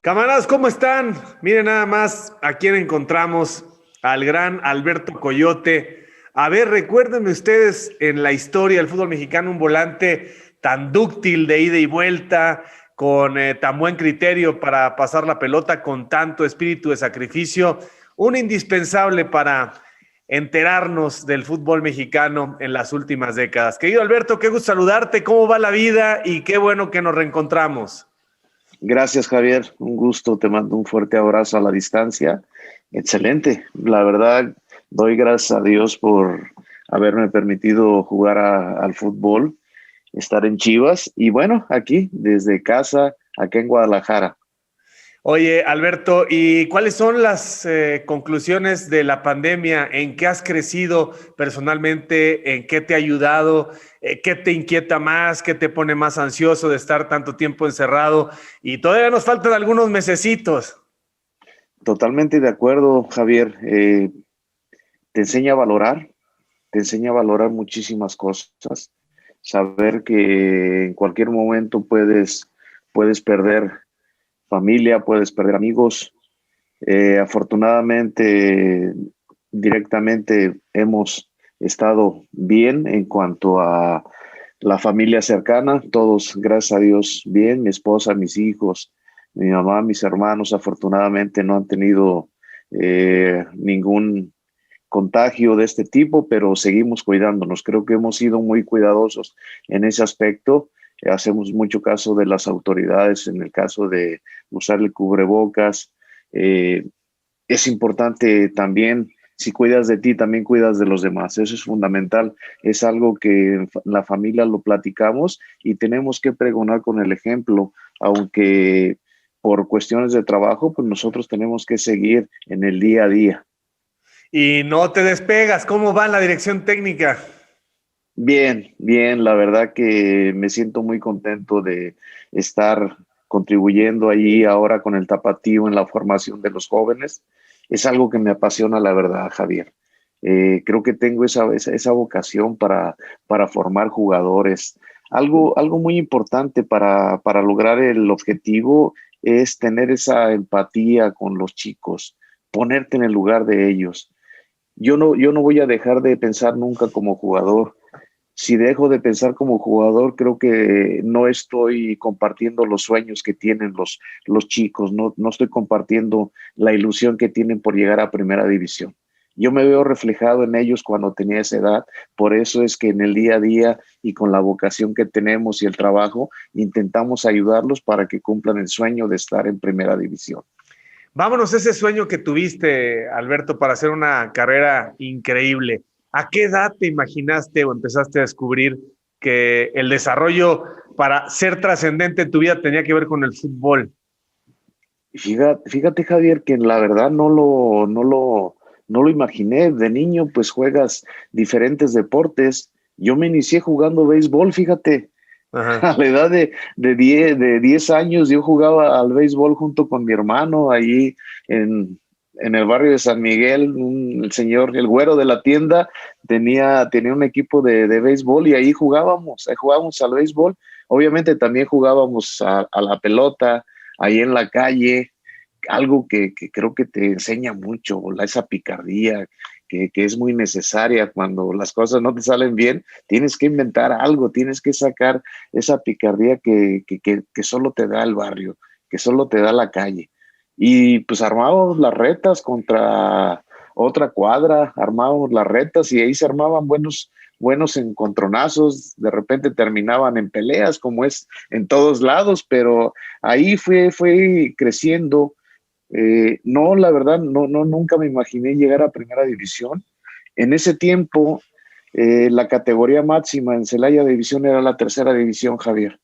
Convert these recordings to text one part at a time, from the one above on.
Camaradas, ¿cómo están? Miren nada más a quién encontramos, al gran Alberto Coyote. A ver, recuérdenme ustedes en la historia del fútbol mexicano un volante tan dúctil de ida y vuelta, con tan buen criterio para pasar la pelota, con tanto espíritu de sacrificio, un indispensable para enterarnos del fútbol mexicano en las últimas décadas. Querido Alberto, qué gusto saludarte, ¿cómo va la vida? Y qué bueno que nos reencontramos. Gracias, Javier. Un gusto. Te mando un fuerte abrazo a la distancia. Excelente. La verdad, doy gracias a Dios por haberme permitido jugar al fútbol, estar en Chivas y bueno, aquí desde casa, acá en Guadalajara. Oye, Alberto, ¿y cuáles son las conclusiones de la pandemia? ¿En qué has crecido personalmente? ¿En qué te ha ayudado? ¿Qué te inquieta más? ¿Qué te pone más ansioso de estar tanto tiempo encerrado? Y todavía nos faltan algunos mesecitos. Totalmente de acuerdo, Javier. Te enseña a valorar, te enseña a valorar muchísimas cosas. Saber que en cualquier momento puedes perder familia, puedes perder amigos. Afortunadamente, directamente hemos estado bien en cuanto a la familia cercana, todos, gracias a Dios, bien, mi esposa, mis hijos, mi mamá, mis hermanos, afortunadamente no han tenido ningún contagio de este tipo, pero seguimos cuidándonos. Creo que hemos sido muy cuidadosos en ese aspecto. Hacemos mucho caso de las autoridades en el caso de usar el cubrebocas. Eh, es importante también, si cuidas de ti, también cuidas de los demás. Eso es fundamental. Es algo que en la familia lo platicamos y tenemos que pregonar con el ejemplo, aunque por cuestiones de trabajo, pues nosotros tenemos que seguir en el día a día. Y no te despegas. ¿Cómo va en la dirección técnica? Bien, bien, la verdad que me siento muy contento de estar contribuyendo allí ahora con el Tapatío en la formación de los jóvenes. Es algo que me apasiona, la verdad, Javier. Creo que tengo esa vocación para formar jugadores. Algo muy importante para lograr el objetivo es tener esa empatía con los chicos, ponerte en el lugar de ellos. Yo no voy a dejar de pensar nunca como jugador. Si dejo de pensar como jugador, creo que no estoy compartiendo los sueños que tienen los chicos, no estoy compartiendo la ilusión que tienen por llegar a primera división. Yo me veo reflejado en ellos cuando tenía esa edad, por eso es que en el día a día y con la vocación que tenemos y el trabajo, intentamos ayudarlos para que cumplan el sueño de estar en primera división. Vámonos a ese sueño que tuviste, Alberto, para hacer una carrera increíble. ¿A qué edad te imaginaste o empezaste a descubrir que el desarrollo para ser trascendente en tu vida tenía que ver con el fútbol? Fíjate, Javier, que la verdad no lo imaginé. De niño, pues juegas diferentes deportes. Yo me inicié jugando béisbol, fíjate. Ajá. A la edad de 10 años yo jugaba al béisbol junto con mi hermano ahí en el barrio de San Miguel. El señor, el güero de la tienda, tenía un equipo de béisbol y ahí jugábamos al béisbol. Obviamente también jugábamos a la pelota ahí en la calle, algo que creo que te enseña mucho, esa picardía que es muy necesaria cuando las cosas no te salen bien. Tienes que inventar algo, tienes que sacar esa picardía que solo te da el barrio, que solo te da la calle. Y pues armábamos las retas contra otra cuadra, armábamos las retas y ahí se armaban buenos encontronazos, de repente terminaban en peleas, como es en todos lados, pero ahí fue creciendo. No, la verdad, nunca me imaginé llegar a primera división. En ese tiempo, la categoría máxima en Celaya División era la tercera división, Javier.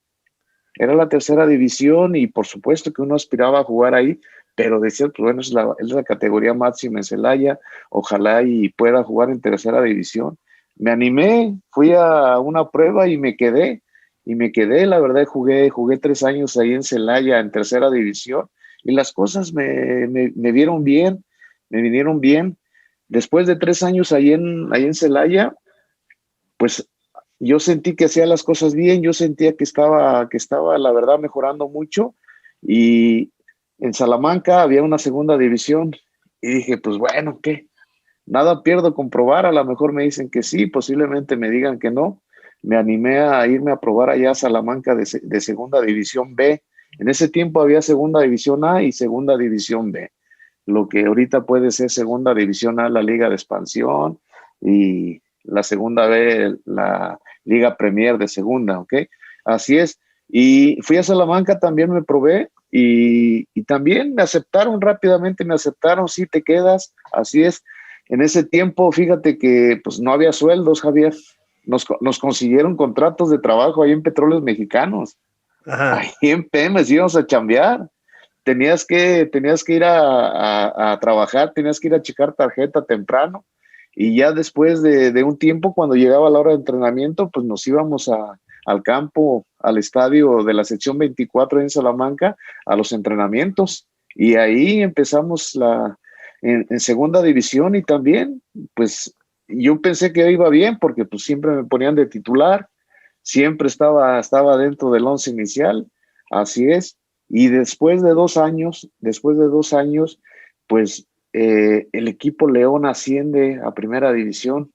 Era la tercera división y por supuesto que uno aspiraba a jugar ahí, pero decía, pues bueno, es la categoría máxima en Celaya, ojalá y pueda jugar en tercera división. Me animé, fui a una prueba y me quedé, la verdad, jugué 3 años ahí en Celaya en tercera división y las cosas me vieron bien, me vinieron bien. Después de 3 años ahí en Celaya, pues yo sentí que hacía las cosas bien, yo sentía que estaba la verdad, mejorando mucho y En Salamanca había una segunda división y dije, pues bueno, ¿qué? Nada pierdo con probar, a lo mejor me dicen que sí, posiblemente me digan que no. Me animé a irme a probar allá a Salamanca de segunda división B. En ese tiempo había segunda división A y segunda división B, lo que ahorita puede ser segunda división A, la Liga de Expansión, y la segunda B, la Liga Premier de segunda, ¿ok? Así es. Y fui a Salamanca, también me probé y también me aceptaron rápidamente, me aceptaron, sí te quedas, así es. En ese tiempo, fíjate que pues no había sueldos, Javier. Nos consiguieron contratos de trabajo ahí en Petróleos Mexicanos. Ahí Ajá. en Pemex íbamos a chambear. Tenías que ir a trabajar, tenías que ir a checar tarjeta temprano y ya después de un tiempo, cuando llegaba la hora de entrenamiento, pues nos íbamos al campo, al estadio de la sección 24 en Salamanca, a los entrenamientos y ahí empezamos en segunda división y también, pues yo pensé que iba bien porque pues siempre me ponían de titular, siempre estaba dentro del once inicial, así es. Y después de dos años, pues el equipo León asciende a primera división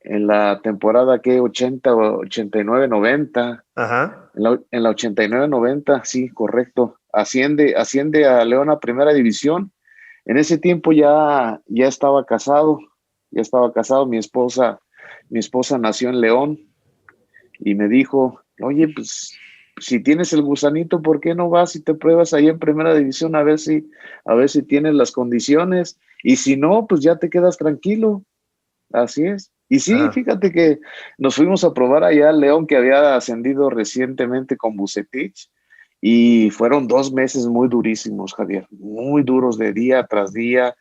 en la temporada que 80, 89, 90, Ajá. en la 89, 90, sí, correcto. Asciende a León a primera división. En ese tiempo ya estaba casado, mi esposa nació en León y me dijo, oye, pues si tienes el gusanito, ¿por qué no vas y te pruebas ahí en primera división a ver si tienes las condiciones? Y si no, pues ya te quedas tranquilo. Así es. Y sí, Ajá. fíjate que nos fuimos a probar allá al León, que había ascendido recientemente con Bucetich, y fueron 2 meses muy durísimos, Javier, muy duros de día tras día,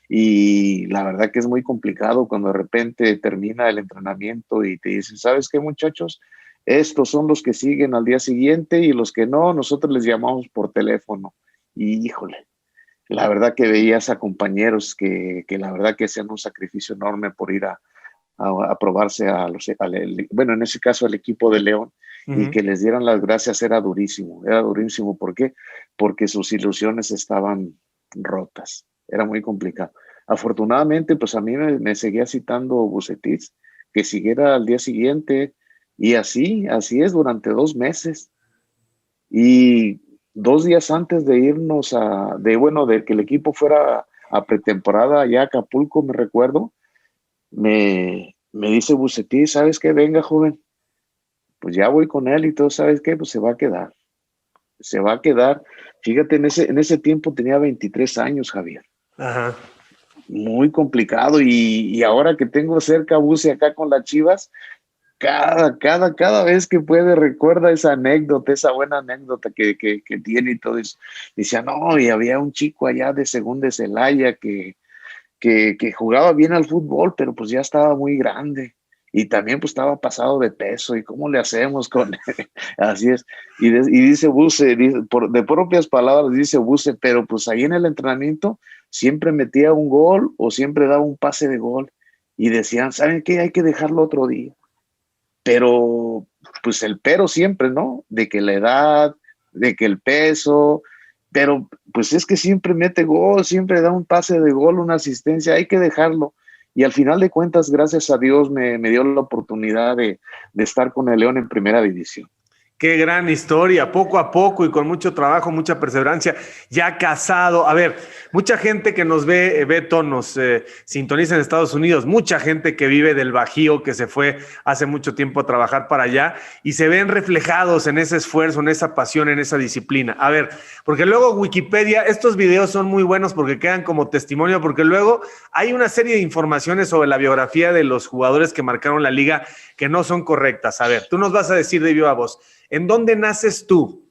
y la verdad que es muy complicado cuando de repente termina el entrenamiento y te dicen, ¿sabes qué, muchachos? Estos son los que siguen al día siguiente y los que no, nosotros les llamamos por teléfono. Y híjole, la verdad que veías a compañeros que la verdad que hacían un sacrificio enorme por ir a probarse bueno, en ese caso al equipo de León, y Ujú. que les dieran las gracias era durísimo. ¿Por qué? Porque sus ilusiones estaban rotas, era muy complicado. Afortunadamente, pues a mí me seguía citando Bucetich, que siguiera al día siguiente, y así es durante 2 meses. Y 2 días antes de irnos de que el equipo fuera a pretemporada allá a Acapulco, me recuerdo, me dice Bucetich, ¿sabes qué? Venga, joven, pues ya voy con él y todo, ¿sabes qué? Pues se va a quedar. Fíjate, en ese tiempo tenía 23 años, Javier. Ajá. Muy complicado y ahora que tengo cerca a Buce acá con las Chivas, cada vez que puede recuerda esa anécdota, esa buena anécdota que tiene y todo eso. Decía, no, y había un chico allá de segunda de Celaya que jugaba bien al fútbol, pero pues ya estaba muy grande y también pues estaba pasado de peso y cómo le hacemos con así es. Y dice Buse, de propias palabras dice Buse, pero pues ahí en el entrenamiento siempre metía un gol o siempre daba un pase de gol y decían, ¿saben qué? Hay que dejarlo otro día. Pero pues el pero siempre, ¿no? De que la edad, de que el peso, pero pues es que siempre mete gol, siempre da un pase de gol, una asistencia, hay que dejarlo. Y al final de cuentas, gracias a Dios, me dio la oportunidad de estar con el León en primera división. Qué gran historia, poco a poco y con mucho trabajo, mucha perseverancia, ya casado. A ver, mucha gente que nos ve, Beto, nos sintoniza en Estados Unidos, mucha gente que vive del Bajío, que se fue hace mucho tiempo a trabajar para allá y se ven reflejados en ese esfuerzo, en esa pasión, en esa disciplina. A ver, porque luego Wikipedia, estos videos son muy buenos porque quedan como testimonio, porque luego hay una serie de informaciones sobre la biografía de los jugadores que marcaron la liga que no son correctas. A ver, tú nos vas a decir de viva voz. ¿En dónde naces tú?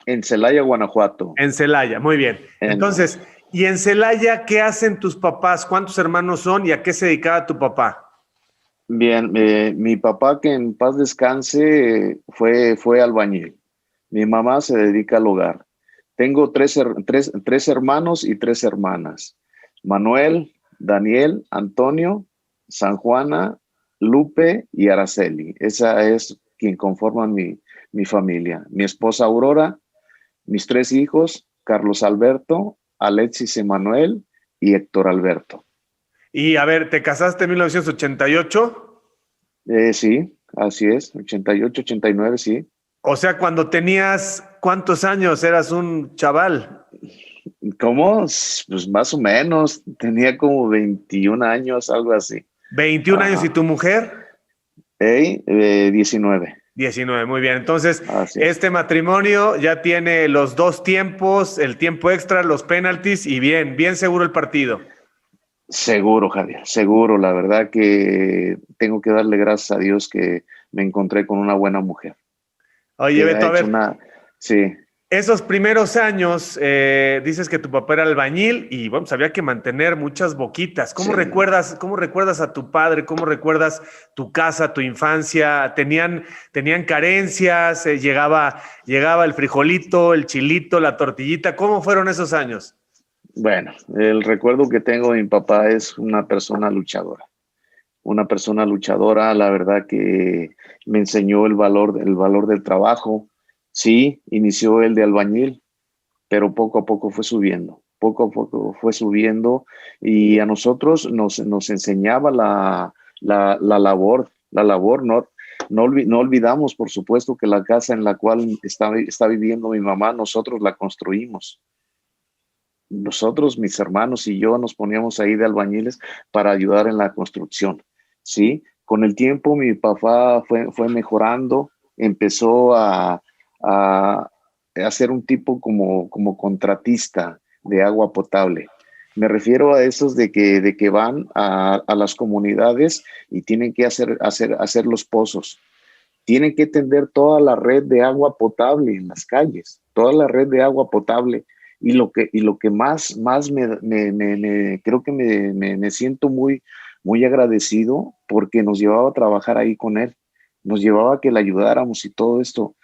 En Celaya, Guanajuato. En Celaya, muy bien. En, Entonces, ¿y en Celaya qué hacen tus papás? ¿Cuántos hermanos son y a qué se dedicaba tu papá? Bien, mi papá, que en paz descanse, fue albañil. Mi mamá se dedica al hogar. Tengo tres hermanos y tres hermanas. Manuel, Daniel, Antonio, San Juana, Lupe y Araceli. Esa es quien conforma mi familia. Mi esposa Aurora Mis 3 hijos, Carlos Alberto, Alexis Emanuel y Héctor Alberto. Y a ver, ¿te casaste en 1988? Sí, así es, 88, 89, sí. O sea, cuando tenías, ¿cuántos años? Eras un chaval. ¿Cómo? Pues más o menos, tenía como 21 años, algo así. 21 años, ¿y Ajá. tu mujer? 19. 19, muy bien. Entonces, Así es. este matrimonio ya tiene los dos tiempos, el tiempo extra, los penaltis y bien, bien seguro el partido. Seguro, Javier, seguro. La verdad que tengo que darle gracias a Dios que me encontré con una buena mujer, Oye, que ha Beto, a hecho ver, una... Sí, esos primeros años, dices que tu papá era albañil y bueno, pues había que mantener muchas boquitas. sí. Cómo recuerdas a tu padre? ¿Cómo recuerdas tu casa, tu infancia? ¿Tenían carencias? ¿Llegaba el frijolito, el chilito, la tortillita? ¿Cómo fueron esos años? Bueno, el recuerdo que tengo de mi papá es una persona luchadora, la verdad que me enseñó el valor del trabajo. Sí, inició el de albañil, pero poco a poco poco a poco fue subiendo y a nosotros nos enseñaba la labor, no olvidamos, por supuesto, que la casa en la cual está viviendo mi mamá, nosotros la construimos. Nosotros, mis hermanos y yo, nos poníamos ahí de albañiles para ayudar en la construcción, ¿sí? Con el tiempo mi papá fue mejorando, empezó a ser un tipo como contratista de agua potable. Me refiero a esos de que van a las comunidades y tienen que hacer los pozos. Tienen que tender toda la red de agua potable en las calles, toda la red de agua potable. Y lo que más creo que me siento muy agradecido porque nos llevaba a trabajar ahí con él, nos llevaba a que le ayudáramos y todo esto.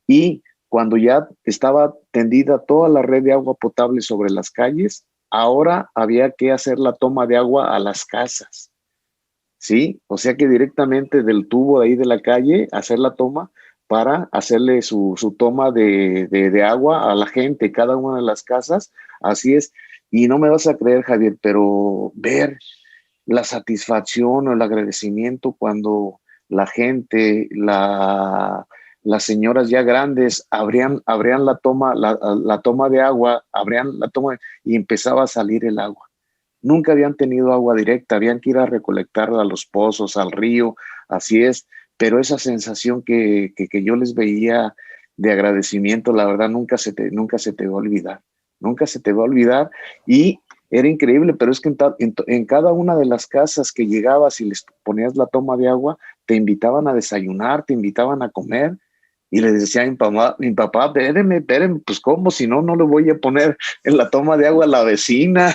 Y cuando ya estaba tendida toda la red de agua potable sobre las calles, ahora había que hacer la toma de agua a las casas. ¿Sí? O sea que directamente del tubo de ahí de la calle, hacer la toma para hacerle su toma de agua a la gente, cada una de las casas, así es. Y no me vas a creer, Javier, pero ver la satisfacción o el agradecimiento cuando la gente, las señoras ya grandes abrían la toma de agua, abrían la toma y empezaba a salir el agua. Nunca habían tenido agua directa, habían que ir a recolectarla a los pozos, al río, así es, pero esa sensación que yo les veía de agradecimiento, la verdad, nunca se te va a olvidar, nunca se te va a olvidar y era increíble, pero es que en cada una de las casas que llegabas y les ponías la toma de agua, te invitaban a desayunar, te invitaban a comer y les decía a mi papá, espéreme, pues cómo, si no, no le voy a poner en la toma de agua a la vecina.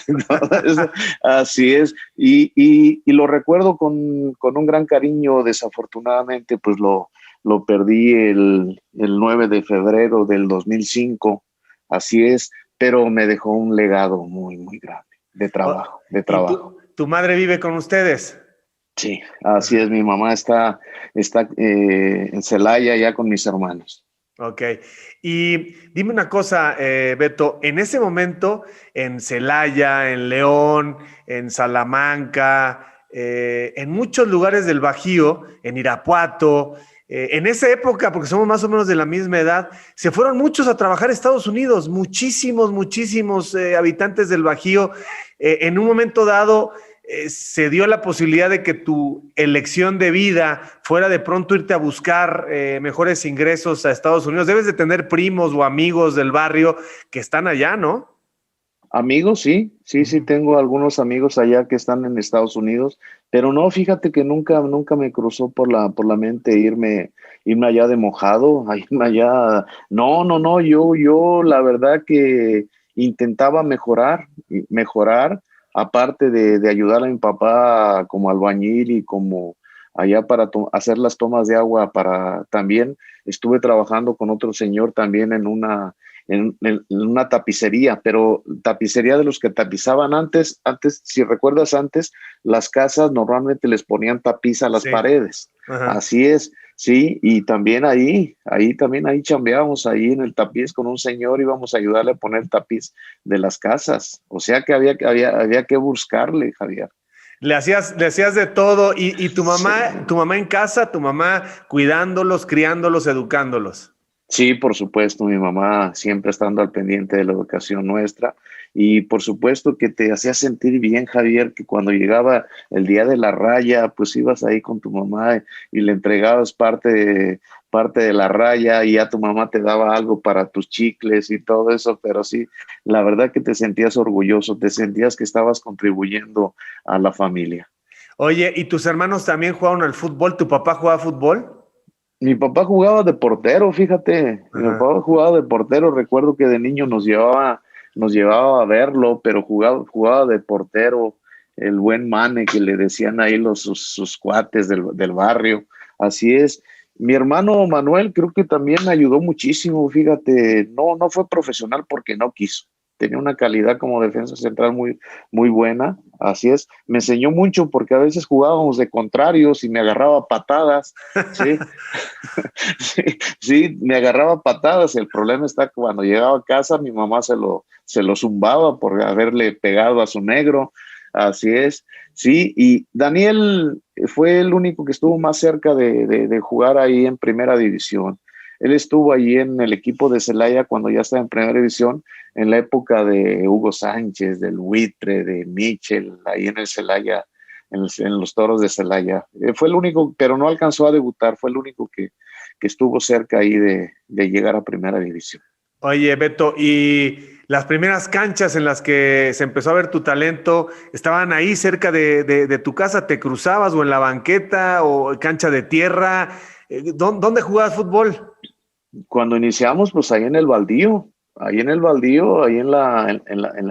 Eso, así es. Y lo recuerdo con un gran cariño. Desafortunadamente, pues lo perdí el 9 de febrero del 2005. Así es, pero me dejó un legado muy grande de ¿Y trabajo. tu madre vive con ustedes? Sí, así es. Mi mamá está en Celaya ya con mis hermanos. Ok. Y dime una cosa, Beto, en ese momento, en Celaya, en León, en Salamanca, en muchos lugares del Bajío, en Irapuato, en esa época, porque somos más o menos de la misma edad, se fueron muchos a trabajar a Estados Unidos, muchísimos habitantes del Bajío. En un momento dado, se dio la posibilidad de que tu elección de vida fuera de pronto irte a buscar mejores ingresos a Estados Unidos. Debes de tener primos o amigos del barrio que están allá, ¿no? Amigos, sí, tengo algunos amigos allá que están en Estados Unidos, pero no, fíjate que nunca me cruzó por la mente irme allá de mojado, a irme allá. No, yo la verdad que intentaba mejorar, aparte de ayudar a mi papá como albañil y como allá para hacer las tomas de agua, para también estuve trabajando con otro señor también en una tapicería, pero tapicería de los que tapizaban antes, si recuerdas antes, las casas normalmente les ponían tapiz a las Sí. paredes. Ajá. Así es, Sí, y también ahí chambeábamos, ahí en el tapiz con un señor, íbamos a ayudarle a poner tapiz de las casas. O sea que había que buscarle, Javier. Le hacías de todo. Y Sí. tu mamá en casa, tu mamá cuidándolos, criándolos, educándolos. Sí, por supuesto, mi mamá siempre estando al pendiente de la educación nuestra y por supuesto que te hacía sentir bien, Javier, que cuando llegaba el día de la raya, pues ibas ahí con tu mamá y le entregabas parte de la raya y ya tu mamá te daba algo para tus chicles y todo eso, pero sí, la verdad que te sentías orgulloso, te sentías que estabas contribuyendo a la familia. Oye, ¿y tus hermanos también jugaron al fútbol? ¿Tu papá jugaba fútbol? Mi papá jugaba de portero, fíjate. Mi Ajá. papá jugaba de portero. Recuerdo que de niño nos llevaba a verlo, pero jugaba de portero. El buen Mane que le decían ahí sus cuates del barrio. Así es. Mi hermano Manuel creo que también ayudó muchísimo, fíjate. No fue profesional porque no quiso. Tenía una calidad como defensa central muy buena. Así es. Me enseñó mucho porque a veces jugábamos de contrarios y me agarraba a patadas. Sí, sí, sí, me agarraba patadas. El problema está que cuando llegaba a casa, mi mamá se lo zumbaba por haberle pegado a su negro. Así es. Sí, y Daniel fue el único que estuvo más cerca de jugar ahí en primera división. Él estuvo ahí en el equipo de Celaya cuando ya estaba en primera división, en la época de Hugo Sánchez, del Buitre, de Michel, ahí en el Celaya, en los Toros de Celaya. Fue el único, pero no alcanzó a debutar, fue el único que estuvo cerca ahí de llegar a primera división. Oye, Beto, ¿y las primeras canchas en las que se empezó a ver tu talento estaban ahí cerca de tu casa? ¿Te cruzabas o en la banqueta o cancha de tierra? ¿Dónde jugabas fútbol? Cuando iniciamos, pues ahí en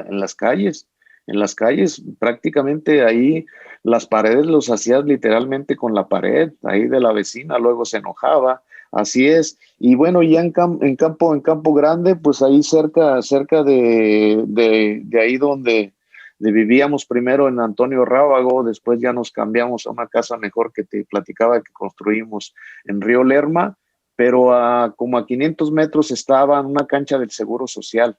las calles, prácticamente ahí las paredes los hacías literalmente con la pared, ahí de la vecina, luego se enojaba, así es, y bueno, ya en campo grande, pues ahí cerca de ahí donde vivíamos primero en Antonio Rábago, después ya nos cambiamos a una casa mejor que te platicaba que construimos en Río Lerma, pero como a 500 metros estaba una cancha del Seguro Social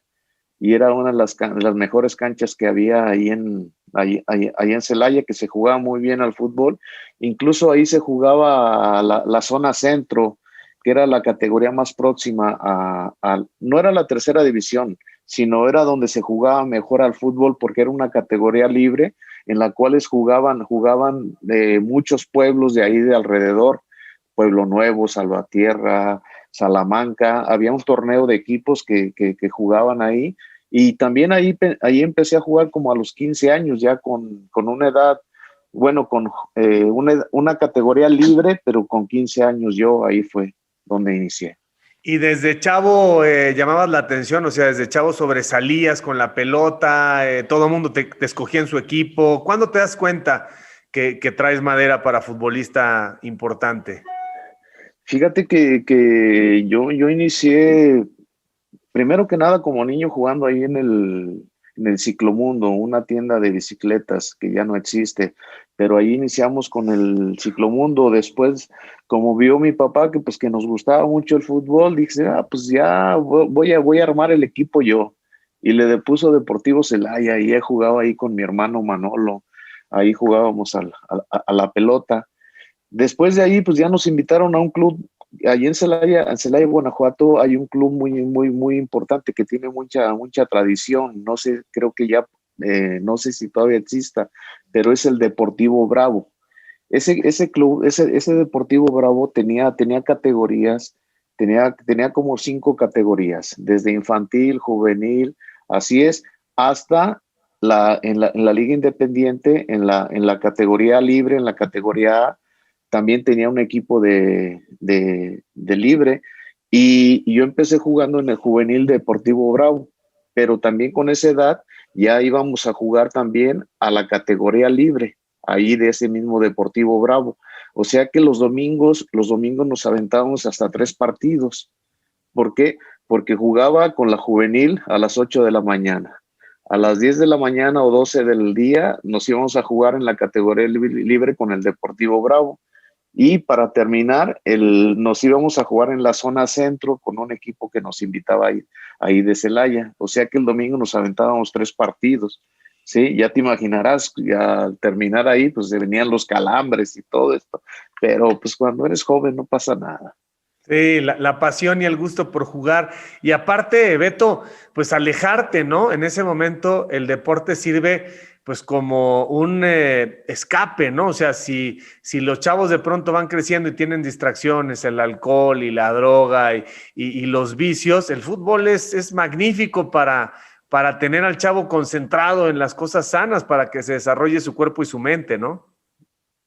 y era una de las mejores canchas que había ahí en Celaya, que se jugaba muy bien al fútbol. Incluso ahí se jugaba la zona centro, que era la categoría más próxima no era la tercera división, sino era donde se jugaba mejor al fútbol porque era una categoría libre en la cual jugaban de muchos pueblos de ahí de alrededor, Pueblo Nuevo, Salvatierra, Salamanca. Había un torneo de equipos que jugaban ahí y también ahí empecé a jugar como a los 15 años, ya con una edad, bueno, con una categoría libre, pero con 15 años yo ahí fue donde inicié. Y desde chavo llamabas la atención, o sea, desde chavo sobresalías con la pelota, todo el mundo te escogía en su equipo. ¿Cuándo te das cuenta que traes madera para futbolista importante? Fíjate que yo inicié primero que nada como niño jugando ahí en el Ciclomundo, una tienda de bicicletas que ya no existe, pero ahí iniciamos con el Ciclomundo. Después, como vio mi papá que pues que nos gustaba mucho el fútbol, dije, pues ya voy a armar el equipo yo. Y le puso Deportivo Celaya y he jugado ahí con mi hermano Manolo. Ahí jugábamos a la pelota. Después de ahí, pues ya nos invitaron a un club. Allí en Celaya, Guanajuato, hay un club muy importante que tiene mucha tradición. No sé, creo que ya, no sé si todavía exista, pero es el Deportivo Bravo. Ese club, ese Deportivo Bravo tenía categorías, tenía como 5 categorías, desde infantil, juvenil, así es, hasta en la Liga Independiente, en la categoría libre, en la categoría A, también tenía un equipo de libre y yo empecé jugando en el juvenil Deportivo Bravo, pero también con esa edad ya íbamos a jugar también a la categoría libre, ahí de ese mismo Deportivo Bravo. O sea que los domingos nos aventábamos hasta 3 partidos. ¿Por qué? Porque jugaba con la juvenil a las 8 de la mañana. A las 10 de la mañana o 12 del día nos íbamos a jugar en la categoría libre con el Deportivo Bravo Y para terminar, nos íbamos a jugar en la zona centro con un equipo que nos invitaba ahí de Celaya. O sea que el domingo nos aventábamos 3 partidos. Sí, ya te imaginarás, ya al terminar ahí, pues venían los calambres y todo esto. Pero pues cuando eres joven no pasa nada. Sí, la pasión y el gusto por jugar. Y aparte, Beto, pues alejarte, ¿no? En ese momento el deporte sirve pues como un escape, ¿no? O sea, si los chavos de pronto van creciendo y tienen distracciones, el alcohol y la droga y los vicios, el fútbol es magnífico para tener al chavo concentrado en las cosas sanas, para que se desarrolle su cuerpo y su mente, ¿no?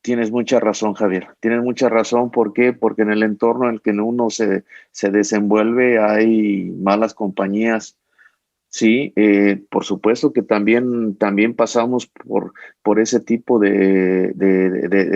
Tienes mucha razón, Javier. Tienes mucha razón. ¿Por qué? Porque en el entorno en el que uno se desenvuelve hay malas compañías. Sí, por supuesto que también pasamos por ese tipo de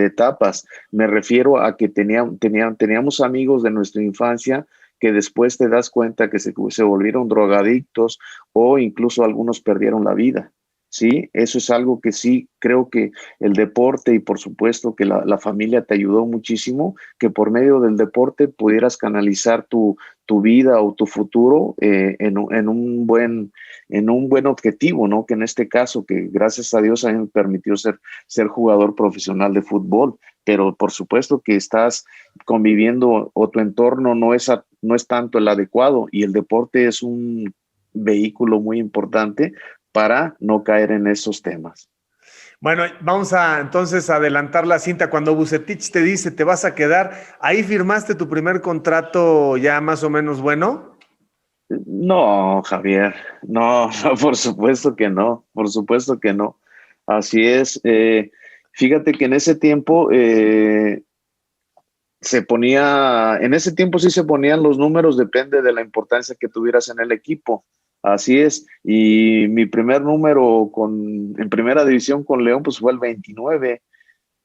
etapas. Me refiero a que teníamos amigos de nuestra infancia que después te das cuenta que se volvieron drogadictos o incluso algunos perdieron la vida. Sí, eso es algo que sí creo que el deporte y por supuesto que la familia te ayudó muchísimo, que por medio del deporte pudieras canalizar tu vida o tu futuro en un buen objetivo, ¿no? Que en este caso, que gracias a Dios a mí me permitió ser jugador profesional de fútbol, pero por supuesto que estás conviviendo o tu entorno no es tanto el adecuado y el deporte es un vehículo muy importante para no caer en esos temas. Bueno, vamos a entonces adelantar la cinta. Cuando Vucetich te dice te vas a quedar, ¿ahí firmaste tu primer contrato ya más o menos bueno? No, Javier, no, no, por supuesto que no, por supuesto que no. Así es. Fíjate que en ese tiempo en ese tiempo sí se ponían los números, depende de la importancia que tuvieras en el equipo. Así es. Y mi primer número en primera división con León, pues fue el 29.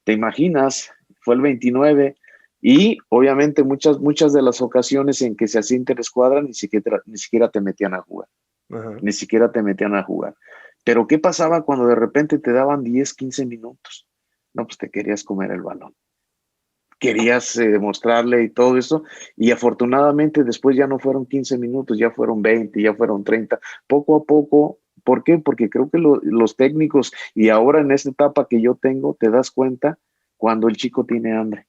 ¿Te imaginas? Fue el 29. Y obviamente muchas de las ocasiones en que se hacía interescuadra ni siquiera te metían a jugar. Ajá. Ni siquiera te metían a jugar. Pero ¿qué pasaba cuando de repente te daban 10, 15 minutos? No, pues te querías comer el balón. Querías demostrarle y todo eso. Y afortunadamente después ya no fueron 15 minutos, ya fueron 20, ya fueron 30. Poco a poco. ¿Por qué? Porque creo que los técnicos, y ahora en esta etapa que yo tengo, te das cuenta cuando el chico tiene hambre.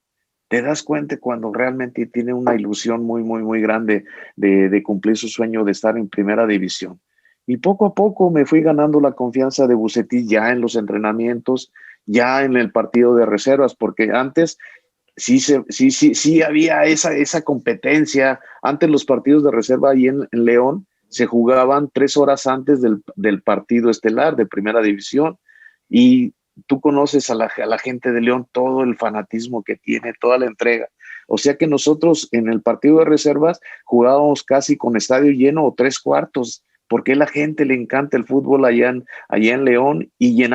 Te das cuenta cuando realmente tiene una ilusión muy, muy, muy grande de cumplir su sueño de estar en primera división. Y poco a poco me fui ganando la confianza de Vucetich ya en los entrenamientos, ya en el partido de reservas, porque antes sí había esa competencia. Antes los partidos de reserva ahí en León se jugaban 3 horas antes del partido estelar de primera división y tú conoces a la gente de León, todo el fanatismo que tiene, toda la entrega. O sea que nosotros en el partido de reservas jugábamos casi con estadio lleno o 3 cuartos, porque a la gente le encanta el fútbol allá en León y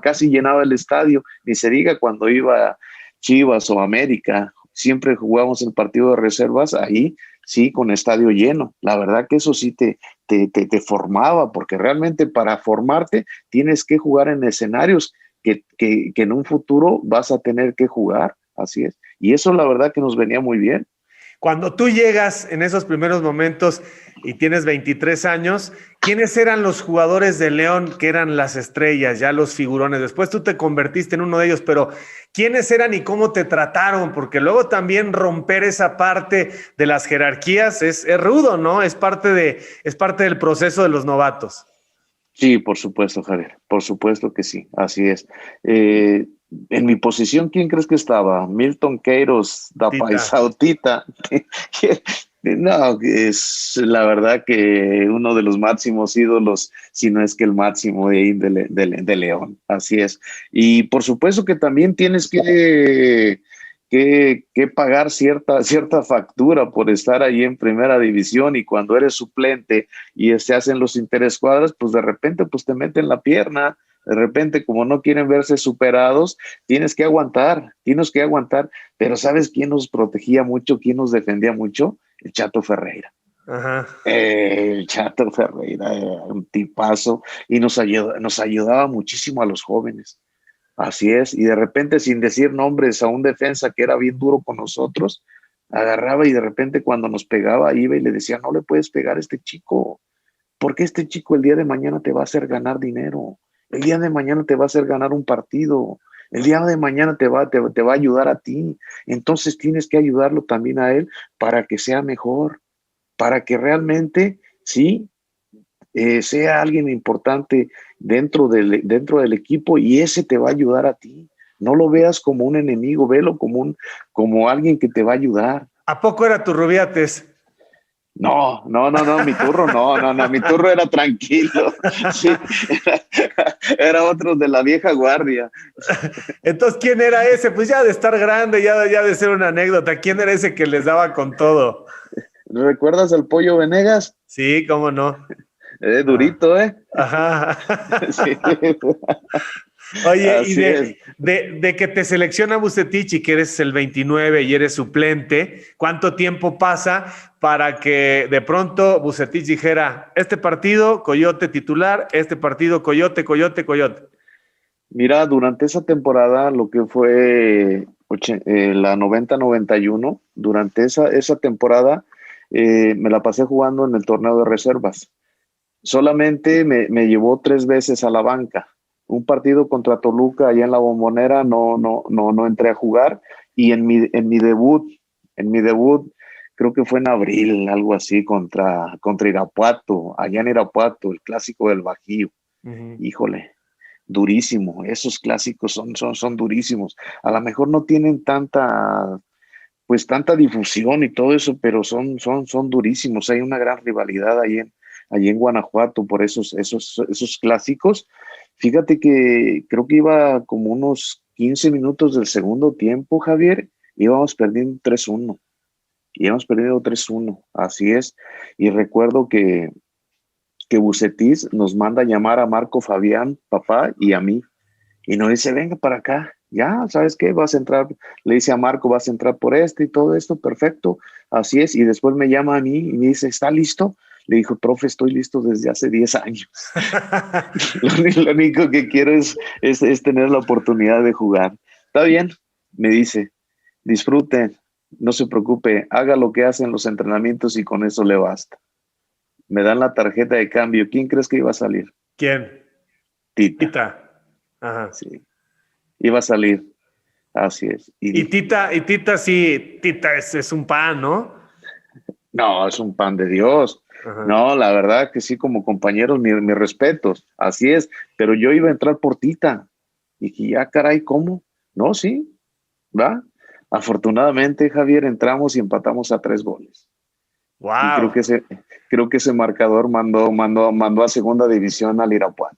casi llenaba el estadio, ni se diga cuando iba Chivas o América, siempre jugábamos el partido de reservas ahí, sí, con estadio lleno. La verdad que eso sí te formaba, porque realmente para formarte tienes que jugar en escenarios que en un futuro vas a tener que jugar, así es. Y eso la verdad que nos venía muy bien. Cuando tú llegas en esos primeros momentos y tienes 23 años, ¿quiénes eran los jugadores de León que eran las estrellas, ya los figurones? Después tú te convertiste en uno de ellos, pero ¿quiénes eran y cómo te trataron? Porque luego también romper esa parte de las jerarquías es rudo, ¿no? Es parte del proceso de los novatos. Sí, por supuesto, Javier, por supuesto que sí, así es. Eh, en mi posición, ¿quién crees que estaba? Milton Queiroz, da Tita. Paisautita. No, es la verdad que uno de los máximos ídolos, si no es que el máximo de León, así es. Y por supuesto que también tienes que pagar cierta factura por estar ahí en primera división y cuando eres suplente y se hacen los interescuadras, pues de repente pues te meten la pierna, de repente como no quieren verse superados, tienes que aguantar, pero ¿sabes quién nos protegía mucho, quién nos defendía mucho? El Chato Ferreira. Ajá. El Chato Ferreira era un tipazo y nos ayudaba muchísimo a los jóvenes. Así es, y de repente sin decir nombres a un defensa que era bien duro con nosotros, agarraba y de repente cuando nos pegaba iba y le decía, no le puedes pegar a este chico, porque este chico el día de mañana te va a hacer ganar dinero, el día de mañana te va a hacer ganar un partido, el día de mañana te va a ayudar a ti, entonces tienes que ayudarlo también a él para que sea mejor, para que realmente, sí, sea alguien importante dentro del equipo y ese te va a ayudar a ti. No lo veas como un enemigo, velo como alguien que te va a ayudar. ¿A poco era tu Rubiates? No, mi turro era tranquilo, sí, era otro de la vieja guardia. Entonces, ¿quién era ese? Pues ya de estar grande, ya de ser una anécdota, ¿quién era ese que les daba con todo? ¿Recuerdas al Pollo Venegas? Sí, cómo no. Durito, ¿eh? Ajá. Sí. Oye, y Así es. de que te selecciona Vucetich y que eres el 29 y eres suplente, ¿cuánto tiempo pasa para que de pronto Vucetich dijera, este partido, Coyote titular, este partido, Coyote, Coyote, Coyote? Mira, durante esa temporada, lo que fue la 90-91, durante esa temporada me la pasé jugando en el torneo de reservas. Solamente me llevó 3 veces a la banca. Un partido contra Toluca allá en la Bombonera no entré a jugar y en mi debut creo que fue en abril, algo así, contra Irapuato, allá en Irapuato, el clásico del Bajío. Uh-huh. Híjole, durísimo, esos clásicos son durísimos. A lo mejor no tienen tanta difusión y todo eso, pero son durísimos. Hay una gran rivalidad ahí en Guanajuato por esos clásicos. Fíjate que creo que iba como unos 15 minutos del segundo tiempo, Javier, íbamos perdiendo 3-1. Íbamos perdiendo 3-1, así es. Y recuerdo que Bucetich nos manda a llamar a Marco Fabián, papá, y a mí. Y nos dice, venga para acá, ya, ¿sabes qué? Vas a entrar, le dice a Marco, vas a entrar por y todo esto, perfecto, así es. Y después me llama a mí y me dice, ¿está listo? Le dijo, profe, estoy listo desde hace 10 años. Lo único que quiero es tener la oportunidad de jugar. Está bien, me dice, disfrute, no se preocupe, haga lo que hace en los entrenamientos y con eso le basta. Me dan la tarjeta de cambio. ¿Quién crees que iba a salir? ¿Quién? Tita. Tita. Ajá. Sí, iba a salir. Así es. Y Tita, sí, Tita es un pan, ¿no? No, es un pan de Dios. Ajá. No, la verdad que sí, como compañeros, mis respetos. Así es. Pero yo iba a entrar por Tita. Y dije, ya, caray, ¿cómo? No, sí, ¿va? Afortunadamente, Javier, entramos y empatamos a 3 goles. Y Wow. creo que ese marcador mandó a segunda división al Irapuato.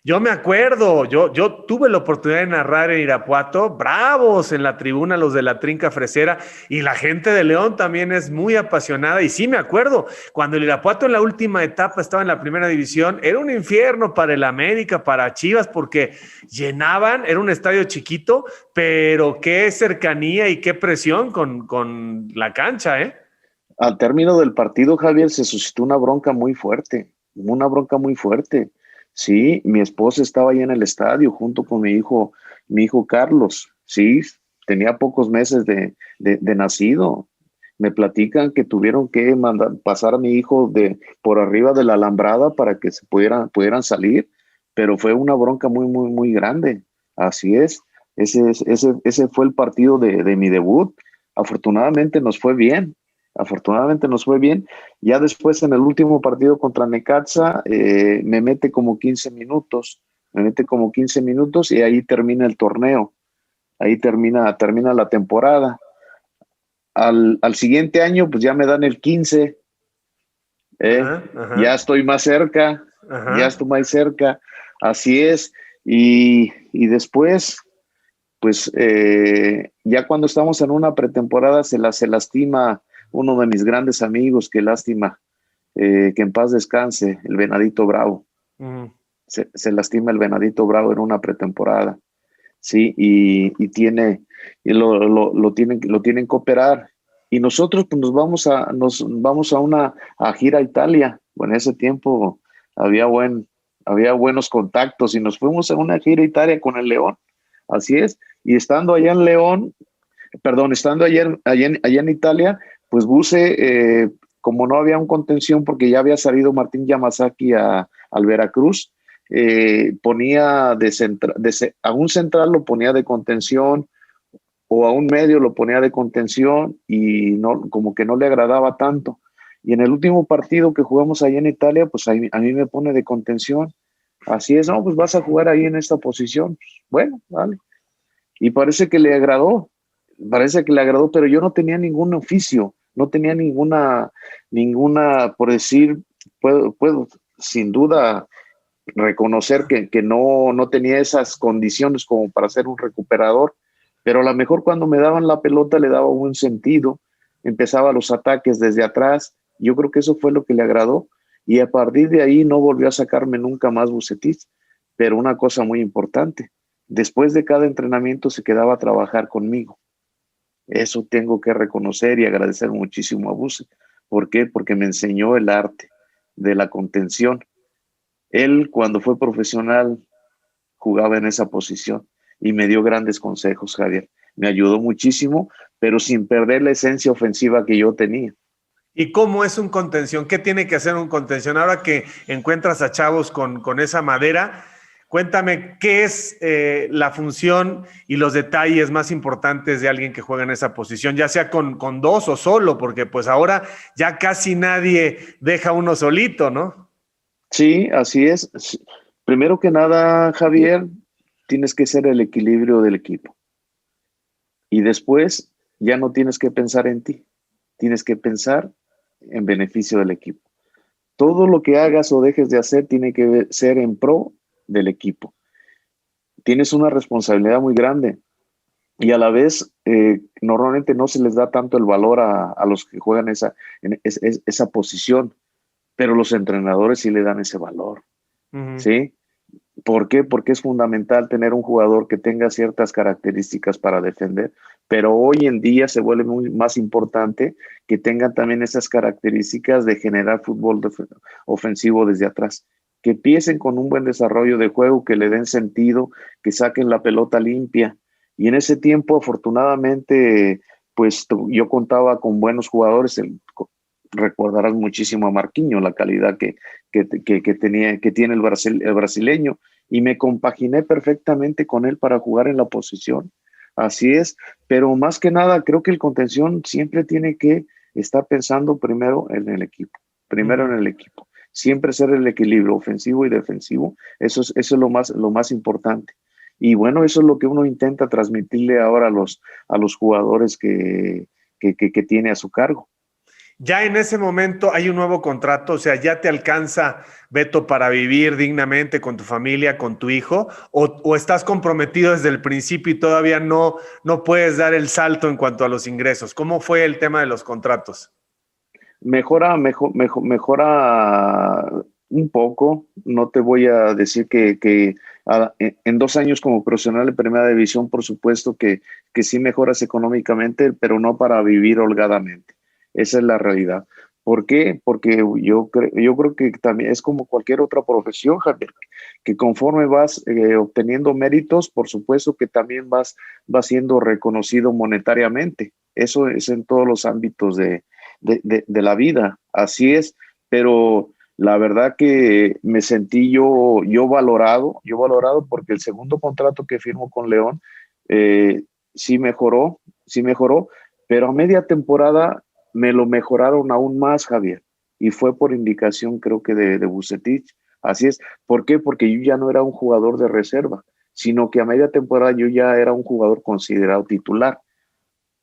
Yo me acuerdo, yo tuve la oportunidad de narrar en Irapuato, bravos en la tribuna los de la Trinca Fresera, y la gente de León también es muy apasionada, y sí me acuerdo, cuando el Irapuato en la última etapa estaba en la primera división, era un infierno para el América, para Chivas, porque llenaban, era un estadio chiquito, pero qué cercanía y qué presión con la cancha, ¿eh? Al término del partido, Javier, se suscitó una bronca muy fuerte. Sí, mi esposa estaba ahí en el estadio junto con mi hijo Carlos. Sí, tenía pocos meses de nacido. Me platican que tuvieron que pasar a mi hijo por arriba de la alambrada para que se pudieran salir, pero fue una bronca muy, muy, muy grande. Así es. Ese fue el partido de mi debut. Afortunadamente nos fue bien. Ya después en el último partido contra Necaxa me mete como 15 minutos y ahí termina el torneo, ahí termina la temporada. Al siguiente año pues ya me dan el 15, Ajá, ajá, ya estoy más cerca, ajá. así es, y después pues ya cuando estamos en una pretemporada se lastima uno de mis grandes amigos, qué lástima, que en paz descanse, el Venadito Bravo. Uh-huh. Se lastima el Venadito Bravo en una pretemporada, ¿sí? Lo tienen que operar. Y nosotros pues nos vamos a gira a Italia. Bueno, en ese tiempo había buenos contactos y nos fuimos a una gira a Italia con el León. así es. Y estando allá en León, perdón, estando allá en Italia, pues Buse, como no había un contención, porque ya había salido Martín Yamazaki al Veracruz, ponía a un central lo ponía de contención, o a un medio lo ponía de contención, y no, como que no le agradaba tanto. Y en el último partido que jugamos allá en Italia, pues a mí me pone de contención. Así es, no, pues vas a jugar ahí en esta posición. Bueno, vale. Y parece que le agradó, pero yo no tenía ningún oficio, no tenía ninguna, por decir, puedo sin duda reconocer que no tenía esas condiciones como para ser un recuperador, pero a lo mejor cuando me daban la pelota le daba un sentido, empezaba los ataques desde atrás. Yo creo que eso fue lo que le agradó, y a partir de ahí no volvió a sacarme nunca más Vucetich. Pero una cosa muy importante, después de cada entrenamiento se quedaba a trabajar conmigo. Eso tengo que reconocer y agradecer muchísimo a Buse. ¿Por qué? Porque me enseñó el arte de la contención. Él, cuando fue profesional, jugaba en esa posición y me dio grandes consejos, Javier. Me ayudó muchísimo, pero sin perder la esencia ofensiva que yo tenía. ¿Y cómo es un contención? ¿Qué tiene que hacer un contención? Ahora que encuentras a chavos con esa madera, cuéntame qué es la función y los detalles más importantes de alguien que juega en esa posición, ya sea con dos o solo, porque pues ahora ya casi nadie deja uno solito, ¿no? Sí, así es. Primero que nada, Javier, tienes que ser el equilibrio del equipo. Y después ya no tienes que pensar en ti, tienes que pensar en beneficio del equipo. Todo lo que hagas o dejes de hacer tiene que ser en pro del equipo. Tienes una responsabilidad muy grande, y a la vez normalmente no se les da tanto el valor a los que juegan esa posición, pero los entrenadores sí le dan ese valor, Uh-huh. ¿sí? ¿Por qué? Porque es fundamental tener un jugador que tenga ciertas características para defender, pero hoy en día se vuelve muy más importante que tengan también esas características de generar fútbol ofensivo desde atrás, que empiecen con un buen desarrollo de juego, que le den sentido, que saquen la pelota limpia. Y en ese tiempo, afortunadamente, pues yo contaba con buenos jugadores. Recordarás muchísimo a Marquinhos, la calidad que tiene el brasileño, y me compaginé perfectamente con él para jugar en la posición. Así es, pero más que nada creo que el contención siempre tiene que estar pensando primero en el equipo, siempre ser el equilibrio ofensivo y defensivo. Eso es lo más importante. Y bueno, eso es lo que uno intenta transmitirle ahora a los jugadores que tiene a su cargo. Ya en ese momento hay un nuevo contrato, o sea, ya te alcanza, Beto, para vivir dignamente con tu familia, con tu hijo, o estás comprometido desde el principio y todavía no puedes dar el salto en cuanto a los ingresos. ¿Cómo fue el tema de los contratos? Mejora un poco. No te voy a decir que en 2 años como profesional de primera división, por supuesto que sí mejoras económicamente, pero no para vivir holgadamente. Esa es la realidad. ¿Por qué? Porque yo creo que también es como cualquier otra profesión, Javier, que conforme vas obteniendo méritos, por supuesto que también vas siendo reconocido monetariamente. Eso es en todos los ámbitos de la vida, así es, pero la verdad que me sentí yo valorado porque el segundo contrato que firmo con León sí mejoró, pero a media temporada me lo mejoraron aún más, Javier, y fue por indicación creo que de Vucetich. Así es. ¿Por qué? Porque yo ya no era un jugador de reserva, sino que a media temporada yo ya era un jugador considerado titular,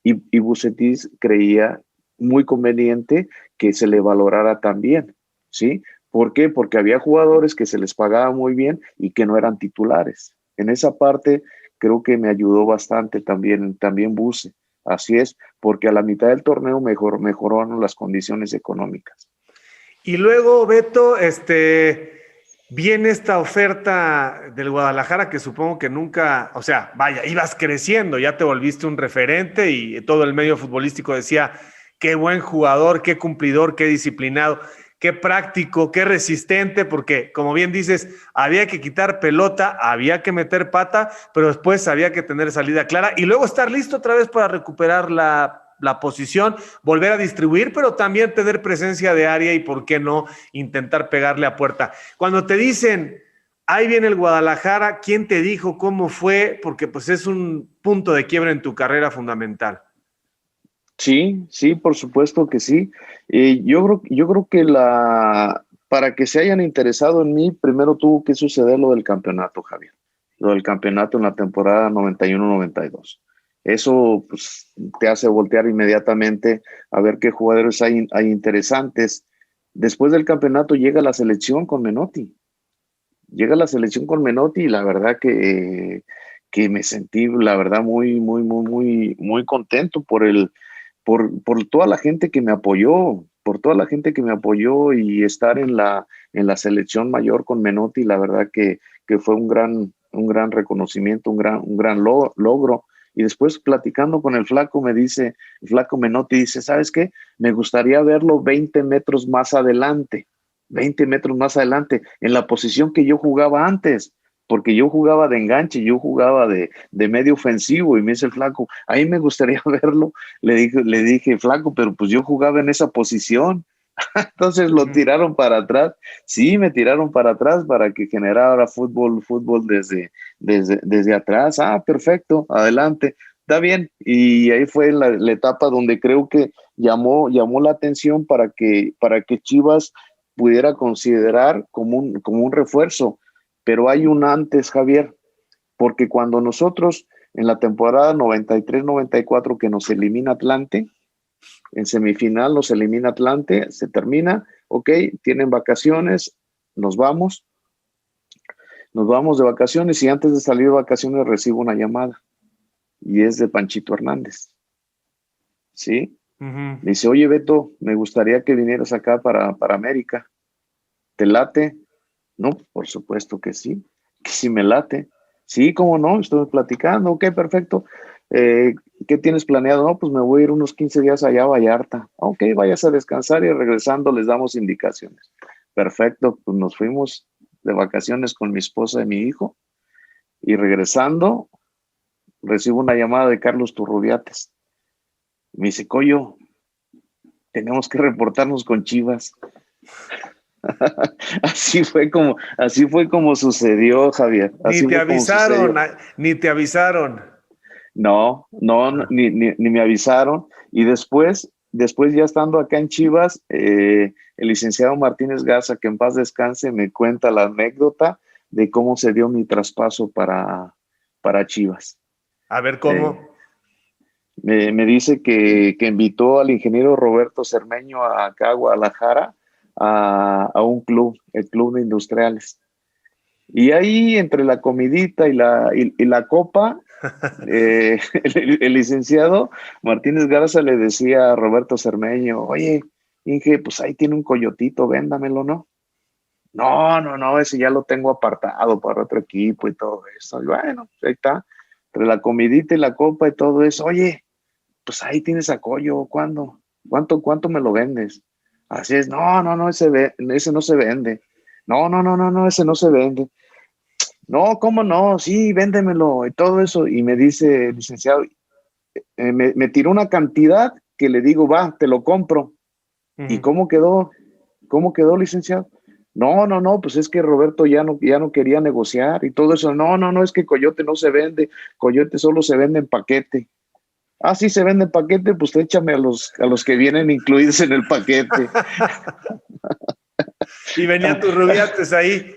y Vucetich creía muy conveniente que se le valorara también, ¿sí? ¿Por qué? Porque había jugadores que se les pagaba muy bien y que no eran titulares. En esa parte creo que me ayudó bastante también Buse. Así es, porque a la mitad del torneo mejoraron las condiciones económicas. Y luego, Beto, viene esta oferta del Guadalajara que supongo que nunca, o sea, vaya, ibas creciendo, ya te volviste un referente y todo el medio futbolístico decía, qué buen jugador, qué cumplidor, qué disciplinado. qué práctico, qué resistente, porque como bien dices, había que quitar pelota, había que meter pata, pero después había que tener salida clara y luego estar listo otra vez para recuperar la posición, volver a distribuir, pero también tener presencia de área y, ¿por qué no, intentar pegarle a puerta? Cuando te dicen, ahí viene el Guadalajara, ¿quién te dijo cómo fue? Porque pues es un punto de quiebra en tu carrera fundamental. Sí, sí, por supuesto que sí. Yo creo que para que se hayan interesado en mí, primero tuvo que suceder lo del campeonato, Javier. Lo del campeonato en la temporada 91-92. Eso pues, te hace voltear inmediatamente a ver qué jugadores hay interesantes. Después del campeonato llega la selección con Menotti. Llega la selección con Menotti y la verdad que me sentí, la verdad, muy, muy, muy, muy, muy contento por toda la gente que me apoyó, por toda la gente que me apoyó y estar en la selección mayor con Menotti, la verdad que fue un gran reconocimiento, un gran logro. Y después platicando con el flaco, el flaco Menotti dice, ¿sabes qué? Me gustaría verlo 20 metros más adelante, 20 metros más adelante, en la posición que yo jugaba antes, porque yo jugaba de enganche, yo jugaba de medio ofensivo, y me dice el flaco, ahí me gustaría verlo. Le dije, flaco, pero pues yo jugaba en esa posición. Entonces lo tiraron para atrás. Sí, me tiraron para atrás para que generara fútbol desde atrás. Ah, perfecto, adelante. Está bien. Y ahí fue la etapa donde creo que llamó la atención para que Chivas pudiera considerar como un refuerzo. Pero hay un antes, Javier, porque cuando nosotros en la temporada 93-94 que nos elimina Atlante, en semifinal nos elimina Atlante, se termina, ok, tienen vacaciones, nos vamos de vacaciones, y antes de salir de vacaciones recibo una llamada y es de Panchito Hernández, ¿sí? Uh-huh. Me dice, oye Beto, me gustaría que vinieras acá para América, ¿te late? No, por supuesto que sí me late. Sí, cómo no, estoy platicando, ok, perfecto. ¿Qué tienes planeado? No, pues me voy a ir unos 15 días allá a Vallarta. Ok, vayas a descansar y regresando les damos indicaciones. Perfecto, pues nos fuimos de vacaciones con mi esposa y mi hijo, y regresando recibo una llamada de Carlos Turrubiates. Me dice, Coyo, tenemos que reportarnos con Chivas. Así fue como sucedió, Javier. Ni Así te fue como sucedió. avisaron, ni te avisaron. No, no, Ah. ni me avisaron. Y después ya estando acá en Chivas, el licenciado Martínez Garza, que en paz descanse, me cuenta la anécdota de cómo se dio mi traspaso para Chivas. A ver Eh, cómo. me dice que invitó al ingeniero Roberto Cermeño acá a Guadalajara a un club, el Club de Industriales. Y ahí, entre la comidita y la copa, el licenciado Martínez Garza le decía a Roberto Cermeño, oye, Inge, pues ahí tiene un coyotito, véndamelo, ¿no? No, no, no, ese ya lo tengo apartado para otro equipo y todo eso. Y bueno, ahí está, entre la comidita y la copa y todo eso, oye, pues ahí tienes a Coyo, ¿cuándo? ¿Cuánto me lo vendes? Así es, no, no, no, ese no se vende. No, no, no, no, no, ese no se vende. No, ¿cómo no? Sí, véndemelo y todo eso. Y me dice, licenciado, me tiró una cantidad que le digo, va, te lo compro. ¿Y Uh-huh. cómo quedó? ¿Cómo quedó, licenciado? No, no, no, pues es que Roberto ya no quería negociar y todo eso. No, no, no, es que Coyote no se vende. Coyote solo se vende en paquete. Ah, sí se vende en paquete, pues échame a los que vienen incluidos en el paquete. Y venía tu Rubiates ahí.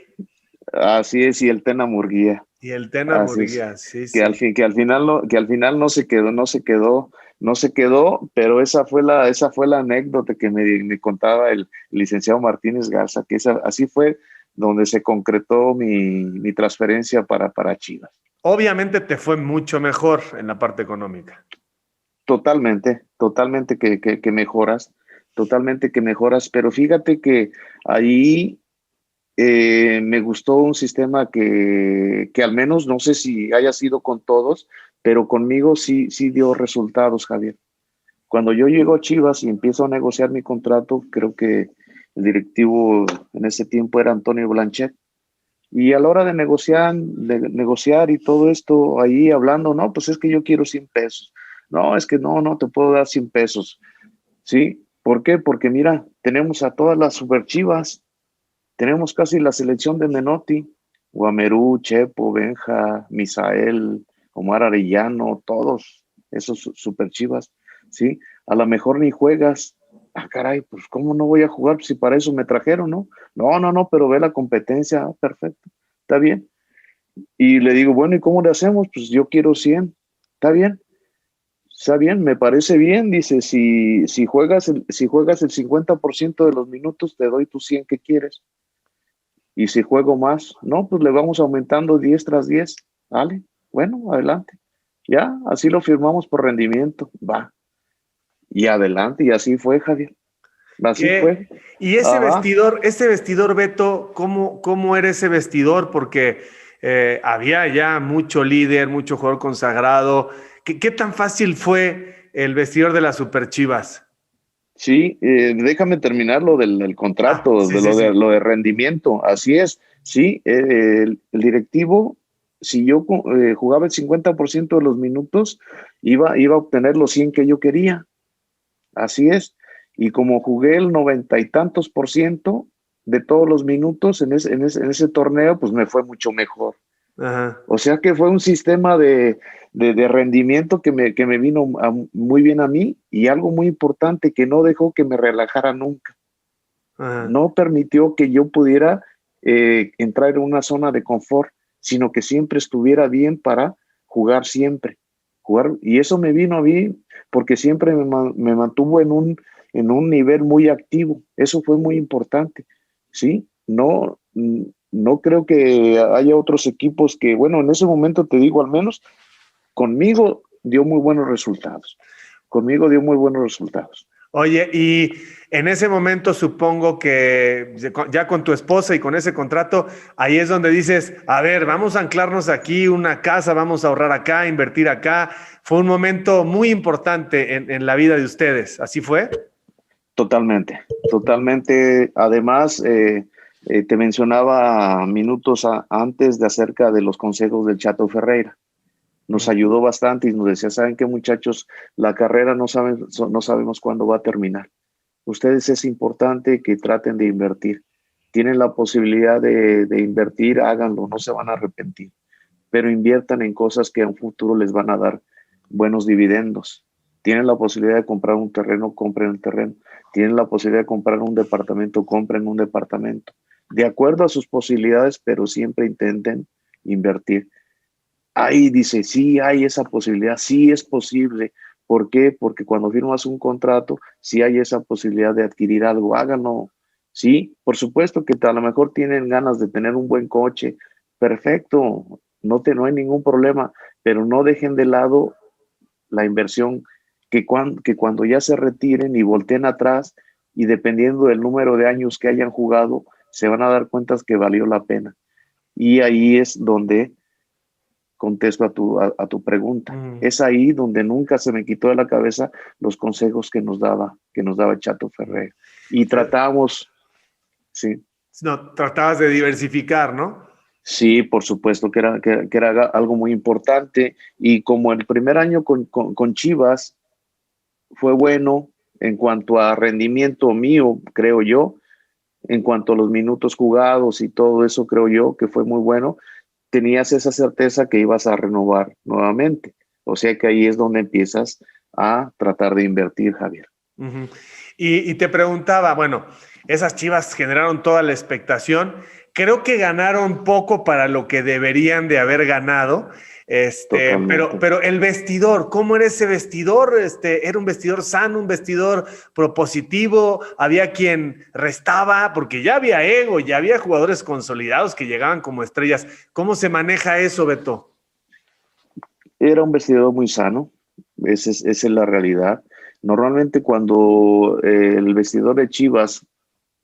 Así es, y el Tena Murguía. Y el Tena Así es. Murguía, sí, Que al sí. fin, que al final no se quedó, pero esa fue la anécdota que me contaba el licenciado Martínez Garza, que así fue donde se concretó mi transferencia para Chivas. Obviamente te fue mucho mejor en la parte económica. Totalmente, totalmente que mejoras, totalmente que mejoras, pero fíjate que ahí me gustó un sistema que al menos, no sé si haya sido con todos, pero conmigo sí dio resultados, Javier. Cuando yo llego a Chivas y empiezo a negociar mi contrato, creo que El directivo en ese tiempo era Antonio Blanchet. Y a la hora de negociar y todo esto, ahí hablando, no, pues es que yo quiero 100 pesos. No, es que no te puedo dar 100 pesos. ¿Sí? ¿Por qué? Porque mira, tenemos a todas las super chivas, tenemos casi la selección de Menotti, Guamerú, Chepo, Benja, Misael, Omar Arellano, todos esos super chivas, ¿sí? A lo mejor ni juegas. Ah, caray, pues ¿cómo no voy a jugar si para eso me trajeron, no? No, pero ve la competencia, perfecto, está bien. Y le digo, bueno, ¿y cómo le hacemos? Pues yo quiero 100, está bien, me parece bien, dice, si juegas el 50% de los minutos, te doy tus 100 que quieres. Y si juego más, no, pues le vamos aumentando 10 tras 10. Vale, bueno, adelante. Ya, así lo firmamos por rendimiento. Va. Y adelante, y así fue, Javier. Así fue. Y Ajá. ese vestidor, Beto, ¿cómo era ese vestidor? Porque había ya mucho líder, mucho jugador consagrado. ¿Qué tan fácil fue el vestidor de las Super Chivas? Sí, déjame terminar lo del Ah, contrato, sí, sí, sí. lo de rendimiento. Así es, sí, el directivo, si yo jugaba el 50% de los minutos, iba a obtener los 100 que yo quería. Así es. Y como jugué el 90 y tantos % de todos los minutos en ese torneo, pues me fue mucho mejor. Ajá, O sea que fue un sistema de rendimiento que me vino muy bien a mí, y algo muy importante, que no dejó que me relajara nunca. ajá. No permitió que yo pudiera entrar en una zona de confort, sino que siempre estuviera bien para jugar siempre. Jugar, y eso me vino a mí porque siempre me mantuvo en un nivel muy activo. Eso fue muy importante. ¿Sí? No creo que haya otros equipos que, bueno, en ese momento te digo, al menos conmigo dio muy buenos resultados. Conmigo dio muy buenos resultados. Oye, y en ese momento supongo que ya con tu esposa y con ese contrato, ahí es donde dices, a ver, vamos a anclarnos aquí una casa, vamos a ahorrar acá, invertir acá. Fue un momento muy importante en la vida de ustedes. ¿Así fue? Totalmente, totalmente. Además, te mencionaba minutos antes de acerca de los consejos del Chato Ferreira. Nos ayudó bastante y nos decía, ¿saben qué, muchachos? La carrera no sabemos cuándo va a terminar. Ustedes es importante que traten de invertir. Tienen la posibilidad de invertir, háganlo, no se van a arrepentir, pero inviertan en cosas que a un futuro les van a dar buenos dividendos. Tienen la posibilidad de comprar un terreno, compren el terreno. Tienen la posibilidad de comprar un departamento, compren un departamento. De acuerdo a sus posibilidades, pero siempre intenten invertir. Ahí dice, sí hay esa posibilidad, sí es posible. ¿Por qué? Porque cuando firmas un contrato, sí hay esa posibilidad de adquirir algo, háganlo. Sí, por supuesto que a lo mejor tienen ganas de tener un buen coche, perfecto, no hay ningún problema, pero no dejen de lado la inversión, que cuando ya se retiren y volteen atrás, y dependiendo del número de años que hayan jugado, se van a dar cuenta que valió la pena. Y ahí es donde contesto a tu pregunta. Mm. Es ahí donde nunca se me quitó de la cabeza los consejos que nos daba Chato Ferrer. Y tratamos, sí, No, tratabas de diversificar, ¿no? sí, por supuesto que era algo muy importante. Y como el primer año con Chivas fue bueno en cuanto a rendimiento mío, creo yo, en cuanto a los minutos jugados y todo eso, creo yo que fue muy bueno, tenías esa certeza que ibas a renovar nuevamente. O sea que ahí es donde empiezas a tratar de invertir, Javier. Ujú. Y te preguntaba, bueno, esas Chivas generaron toda la expectación. Creo que ganaron poco para lo que deberían de haber ganado. Totalmente. Pero el vestidor, ¿cómo era ese vestidor? ¿Era un vestidor sano, un vestidor propositivo? ¿Había quien restaba? Porque ya había ego, ya había jugadores consolidados que llegaban como estrellas. ¿Cómo se maneja eso, Beto? Era un vestidor muy sano, esa es la realidad. Normalmente cuando el vestidor de Chivas,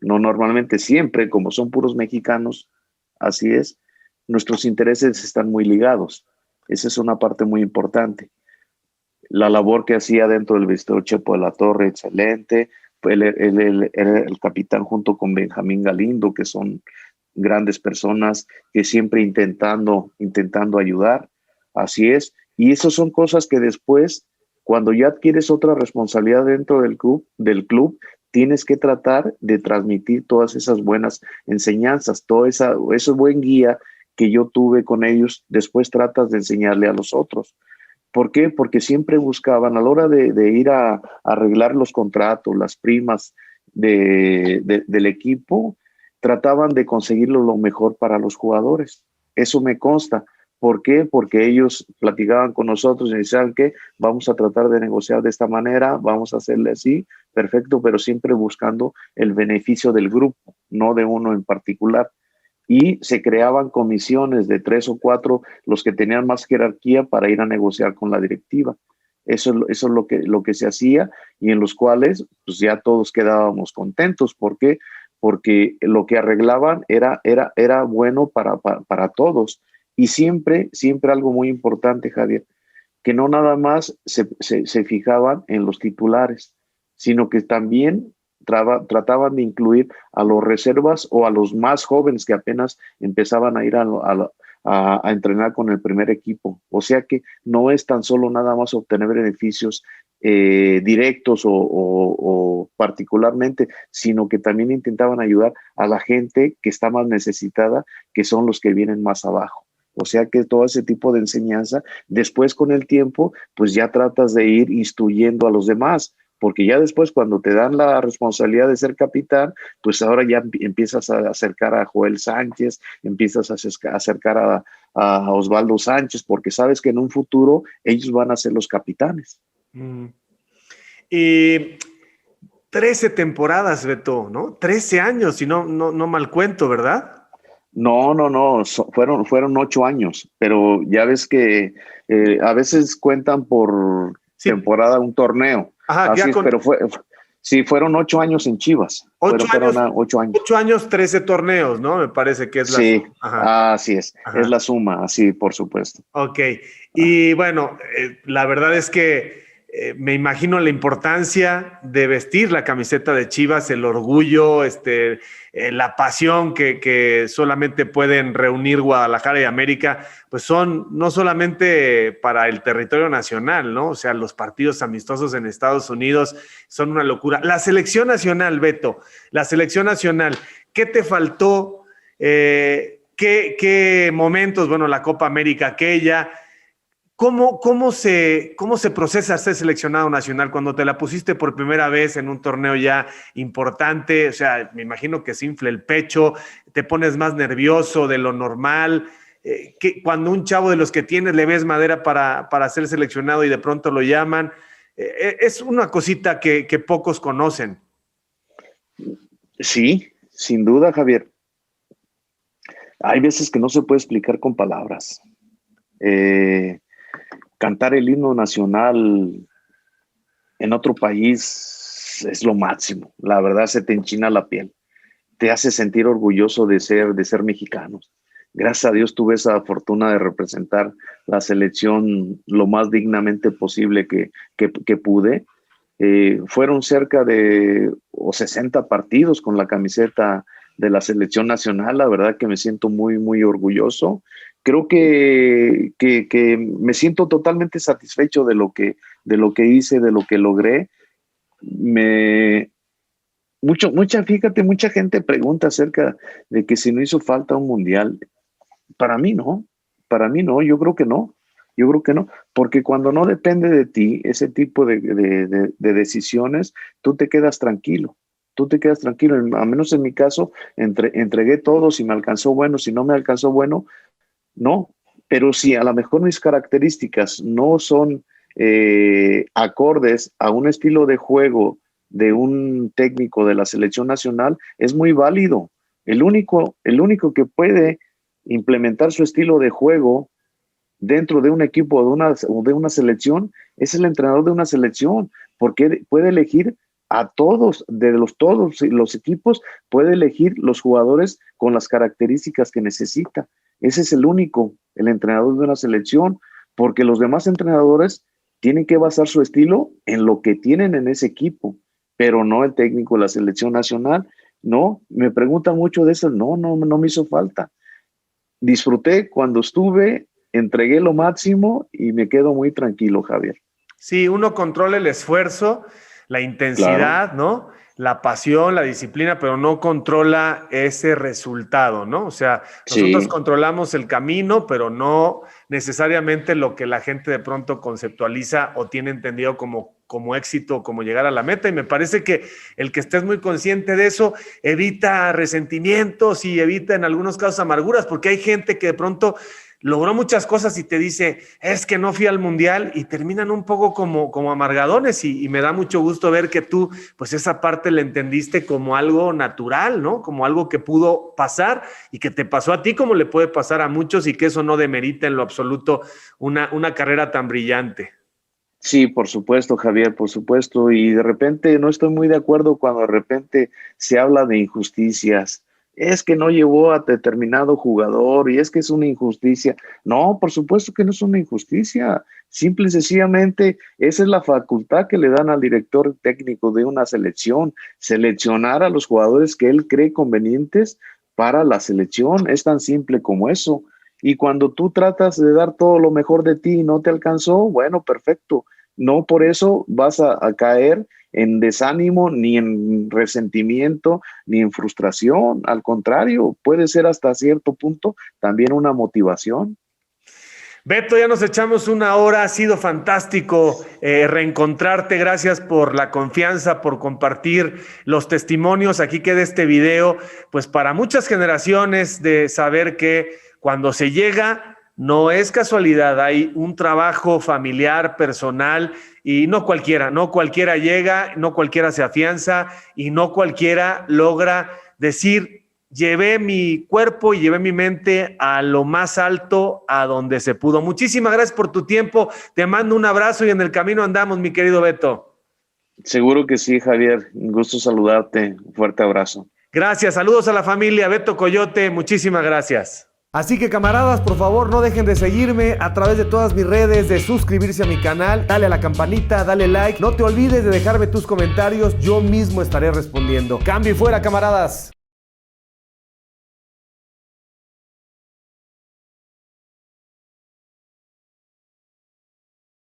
no normalmente, siempre, como son puros mexicanos, así es, nuestros intereses están muy ligados. Esa es una parte muy importante. La labor que hacía dentro del vestidor Chepo de la Torre, excelente. Él era el capitán junto con Benjamín Galindo, que son grandes personas que siempre intentando ayudar. Así es. Y esas son cosas que después, cuando ya adquieres otra responsabilidad dentro del club, tienes que tratar de transmitir todas esas buenas enseñanzas, ese buen guía que yo tuve con ellos, después tratas de enseñarle a los otros. ¿Por qué? Porque siempre buscaban a la hora de ir a arreglar los contratos, las primas del equipo, trataban de conseguirlo lo mejor para los jugadores. Eso me consta. ¿Por qué? Porque ellos platicaban con nosotros y decían que vamos a tratar de negociar de esta manera, vamos a hacerle así, perfecto, pero siempre buscando el beneficio del grupo, no de uno en particular. Y se creaban comisiones de 3 o 4, los que tenían más jerarquía, para ir a negociar con la directiva. Eso es lo que se hacía, y en los cuales pues ya todos quedábamos contentos. ¿Por qué? Porque lo que arreglaban era bueno para todos. Y siempre algo muy importante, Javier, que no nada más se fijaban en los titulares, sino que también trataban de incluir a los reservas o a los más jóvenes que apenas empezaban a ir a entrenar con el primer equipo. O sea que no es tan solo nada más obtener beneficios directos o particularmente, sino que también intentaban ayudar a la gente que está más necesitada, que son los que vienen más abajo. O sea que todo ese tipo de enseñanza, después con el tiempo, pues ya tratas de ir instruyendo a los demás, porque ya después cuando te dan la responsabilidad de ser capitán, pues ahora ya empiezas a acercar a Joel Sánchez, empiezas a acercar a Osvaldo Sánchez, porque sabes que en un futuro ellos van a ser los capitanes. Y 13 temporadas, Beto, ¿no? 13 años, si no mal cuento, ¿verdad? No, fueron 8 años, pero ya ves que a veces cuentan por temporada un torneo. Ajá, así es, pero sí, fueron 8 años en Chivas. 8 fueron años, 8 años. 8 años, 13 torneos, ¿no? Me parece que es la suma. Sí, Ajá. Así es. Ajá. Es la suma, así, por supuesto. Ok. Y bueno, la verdad es que me imagino la importancia de vestir la camiseta de Chivas, el orgullo, la pasión que solamente pueden reunir Guadalajara y América, pues son no solamente para el territorio nacional, ¿no? O sea, los partidos amistosos en Estados Unidos son una locura. La selección nacional, Beto, la selección nacional, ¿qué te faltó? ¿Qué momentos? Bueno, la Copa América aquella. ¿Cómo se procesa ser seleccionado nacional cuando te la pusiste por primera vez en un torneo ya importante? O sea, me imagino que se infla el pecho, te pones más nervioso de lo normal. Que cuando un chavo de los que tienes le ves madera para ser seleccionado y de pronto lo llaman, es una cosita que pocos conocen. Sí, sin duda, Javier. Hay veces que no se puede explicar con palabras. Cantar el himno nacional en otro país es lo máximo. La verdad, se te enchina la piel. Te hace sentir orgulloso de ser mexicanos. Gracias a Dios tuve esa fortuna de representar la selección lo más dignamente posible que pude. Fueron cerca de 60 partidos con la camiseta de la selección nacional. La verdad que me siento muy, muy orgulloso. Creo que me siento totalmente satisfecho de lo que hice, de lo que logré. Mucha gente pregunta acerca de que si no hizo falta un mundial. Para mí no, yo creo que no. Porque cuando no depende de ti ese tipo de decisiones, tú te quedas tranquilo. A menos en mi caso, entregué todo. Si me alcanzó bueno, si no me alcanzó bueno, no. Pero si a lo mejor mis características no son acordes a un estilo de juego de un técnico de la selección nacional, es muy válido. El único que puede implementar su estilo de juego dentro de un equipo o de una selección es el entrenador de una selección, porque puede elegir a todos los equipos, puede elegir los jugadores con las características que necesita. Ese es el entrenador de una selección, porque los demás entrenadores tienen que basar su estilo en lo que tienen en ese equipo. pero no el técnico de la selección nacional. No, me preguntan mucho de eso. No me hizo falta. Disfruté cuando estuve, entregué lo máximo y me quedo muy tranquilo, Javier. Sí, uno controla el esfuerzo, la intensidad, claro, ¿no? La pasión, la disciplina, pero no controla ese resultado, ¿no? O sea, nosotros controlamos el camino, pero no necesariamente lo que la gente de pronto conceptualiza o tiene entendido como éxito, como llegar a la meta. Y me parece que el que estés muy consciente de eso evita resentimientos y evita en algunos casos amarguras, porque hay gente que de pronto logró muchas cosas y te dice, es que no fui al mundial, y terminan un poco como amargadones, y me da mucho gusto ver que tú, pues esa parte la entendiste como algo natural, ¿no? Como algo que pudo pasar y que te pasó a ti como le puede pasar a muchos, y que eso no demerita en lo absoluto una carrera tan brillante. Sí, por supuesto, Javier, por supuesto, y de repente no estoy muy de acuerdo cuando de repente se habla de injusticias. Es que no llevó a determinado jugador y es que es una injusticia. No, por supuesto que no es una injusticia. Simple y sencillamente esa es la facultad que le dan al director técnico de una selección, seleccionar a los jugadores que él cree convenientes para la selección. Es tan simple como eso. Y cuando tú tratas de dar todo lo mejor de ti y no te alcanzó, bueno, perfecto. No por eso vas a caer en desánimo, ni en resentimiento, ni en frustración. Al contrario, puede ser hasta cierto punto también una motivación. Beto, ya nos echamos una hora, ha sido fantástico reencontrarte, gracias por la confianza, por compartir los testimonios. Aquí queda este video, pues para muchas generaciones, de saber que cuando se llega no es casualidad, hay un trabajo familiar, personal, y no cualquiera llega, no cualquiera se afianza y no cualquiera logra decir, llevé mi cuerpo y llevé mi mente a lo más alto, a donde se pudo. Muchísimas gracias por tu tiempo, te mando un abrazo y en el camino andamos, mi querido Beto. Seguro que sí, Javier, un gusto saludarte, un fuerte abrazo. Gracias, saludos a la familia, Beto Coyote, muchísimas gracias. Así que camaradas, por favor no dejen de seguirme a través de todas mis redes, de suscribirse a mi canal, dale a la campanita, dale like, no te olvides de dejarme tus comentarios, yo mismo estaré respondiendo. Cambio y fuera, camaradas.